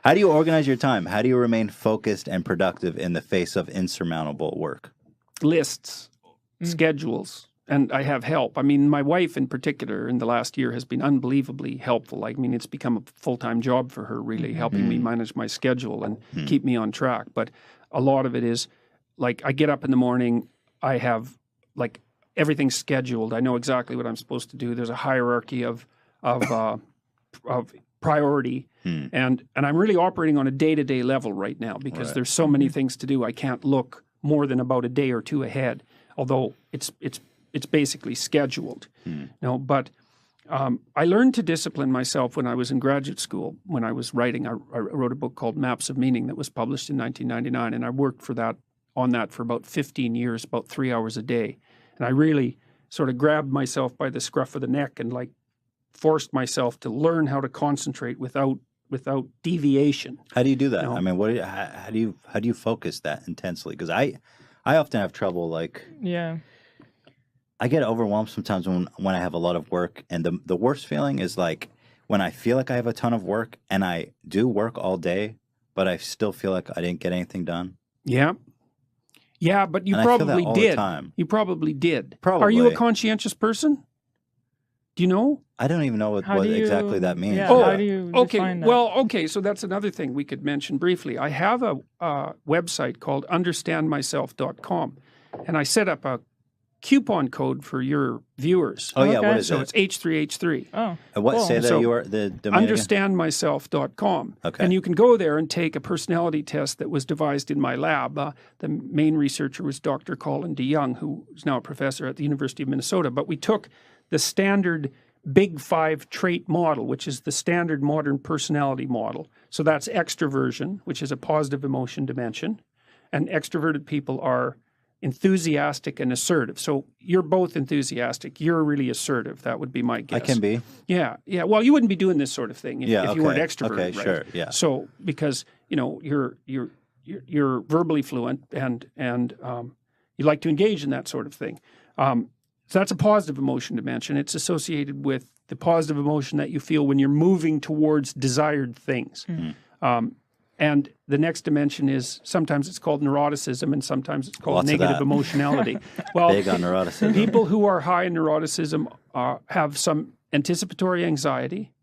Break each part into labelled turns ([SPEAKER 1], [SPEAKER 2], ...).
[SPEAKER 1] How do you organize your time? How do you remain focused and productive in the face of insurmountable work?
[SPEAKER 2] Lists, schedules, and I have help. I mean, my wife in particular in the last year has been unbelievably helpful. I mean, it's become a full-time job for her, really, helping me manage my schedule and keep me on track. But a lot of it is, like, I get up in the morning, I have, like, everything scheduled. I know exactly what I'm supposed to do. There's a hierarchy of priority, and I'm really operating on a day-to-day level right now because there's so many things to do. I can't look more than about a day or two ahead, although it's basically scheduled. But I learned to discipline myself when I was in graduate school. When I was writing, I wrote a book called Maps of Meaning that was published in 1999, and I worked on that for about 15 years, about 3 hours a day. And I really sort of grabbed myself by the scruff of the neck and like forced myself to learn how to concentrate without deviation.
[SPEAKER 1] How do you do that? I mean, how do you focus that intensely? Because I often have trouble. Like, I get overwhelmed sometimes when I have a lot of work, and the worst feeling is like when I feel like I have a ton of work and I do work all day, but I still feel like I didn't get anything done.
[SPEAKER 2] Yeah, but you probably did. You probably did.
[SPEAKER 1] Probably.
[SPEAKER 2] Are you a conscientious person? Do you know?
[SPEAKER 1] I don't even know what exactly that means.
[SPEAKER 3] Yeah, how do you define that?
[SPEAKER 2] Well, okay, so that's another thing we could mention briefly. I have a website called understandmyself.com, and I set up a coupon code for your viewers.
[SPEAKER 1] Oh, yeah, what is
[SPEAKER 2] so
[SPEAKER 1] it?
[SPEAKER 2] it's H3H3.
[SPEAKER 3] Oh,
[SPEAKER 1] What say that you are the domain again?
[SPEAKER 2] Understandmyself.com.
[SPEAKER 1] Okay.
[SPEAKER 2] And you can go there and take a personality test that was devised in my lab. The main researcher was Dr. Colin DeYoung, who is now a professor at the University of Minnesota. But we took the standard Big Five trait model, which is the standard modern personality model. So that's extroversion, which is a positive emotion dimension. And extroverted people are enthusiastic and assertive. So you're both enthusiastic. You're really assertive. That would be my guess.
[SPEAKER 1] I can be.
[SPEAKER 2] Yeah. Well, you wouldn't be doing this sort of thing if you weren't extroverted,
[SPEAKER 1] okay,
[SPEAKER 2] right?
[SPEAKER 1] sure, yeah.
[SPEAKER 2] So because you're verbally fluent and you like to engage in that sort of thing. So that's a positive emotion dimension. It's associated with the positive emotion that you feel when you're moving towards desired things. And the next dimension is, sometimes it's called neuroticism and sometimes it's called negative emotionality. Well,
[SPEAKER 1] big on neuroticism.
[SPEAKER 2] People who are high in neuroticism have some anticipatory anxiety.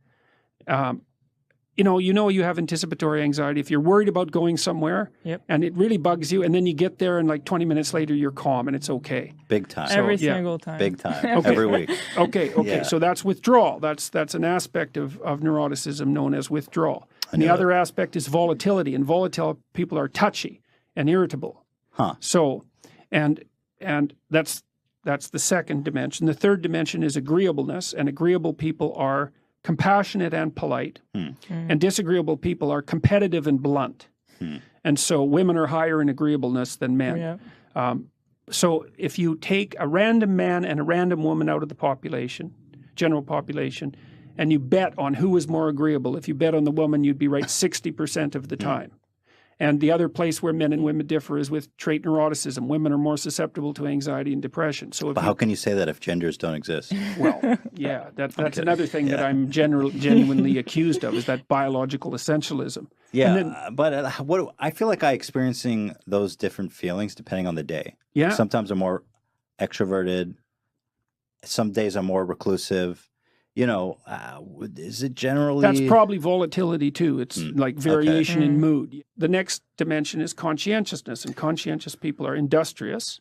[SPEAKER 2] You have anticipatory anxiety if you're worried about going somewhere and it really bugs you, and then you get there and like 20 minutes later you're calm and it's okay.
[SPEAKER 1] Big time.
[SPEAKER 3] Every single time.
[SPEAKER 1] Big time. Every week.
[SPEAKER 2] Okay. Yeah. So that's withdrawal. That's an aspect of neuroticism known as withdrawal. And the other aspect is volatility, and volatile people are touchy and irritable. So, and that's the second dimension. The third dimension is agreeableness, and agreeable people are compassionate and polite, and disagreeable people are competitive and blunt. And so women are higher in agreeableness than men. So if you take a random man and a random woman out of the population, general population, and you bet on who is more agreeable, if you bet on the woman, you'd be right 60% of the time. And the other place where men and women differ is with trait neuroticism. Women are more susceptible to anxiety and depression. So,
[SPEAKER 1] but how can you say that if genders don't exist?
[SPEAKER 2] Well, yeah, that's another thing that I'm genuinely accused of, is that biological essentialism.
[SPEAKER 1] Yeah, but I feel like I'm experiencing those different feelings depending on the day.
[SPEAKER 2] Yeah.
[SPEAKER 1] Sometimes I'm more extroverted. Some days I'm more reclusive. Is it generally...
[SPEAKER 2] That's probably volatility too. It's like variation in mood. The next dimension is conscientiousness, and conscientious people are industrious.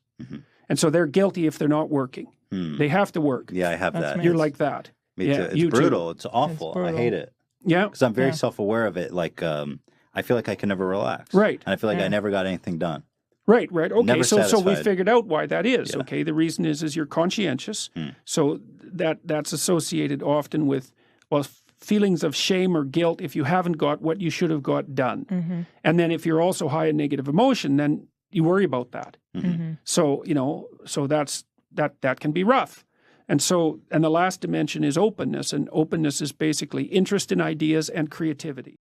[SPEAKER 2] And so they're guilty if they're not working. They have to work.
[SPEAKER 1] Yeah, I have that.
[SPEAKER 2] You're like that.
[SPEAKER 1] Me too. It's brutal. It's awful. I hate it.
[SPEAKER 2] Yeah.
[SPEAKER 1] Because I'm very self-aware of it. Like, I feel like I can never relax.
[SPEAKER 2] Right.
[SPEAKER 1] And I feel like I never got anything done.
[SPEAKER 2] Right. Okay,
[SPEAKER 1] Never
[SPEAKER 2] so we
[SPEAKER 1] satisfied.
[SPEAKER 2] figured out why that is. Okay, the reason is you're conscientious. So that's associated often with, feelings of shame or guilt if you haven't got what you should have got done. And then if you're also high in negative emotion, then you worry about that. So, so that can be rough. And the last dimension is openness, and openness is basically interest in ideas and creativity.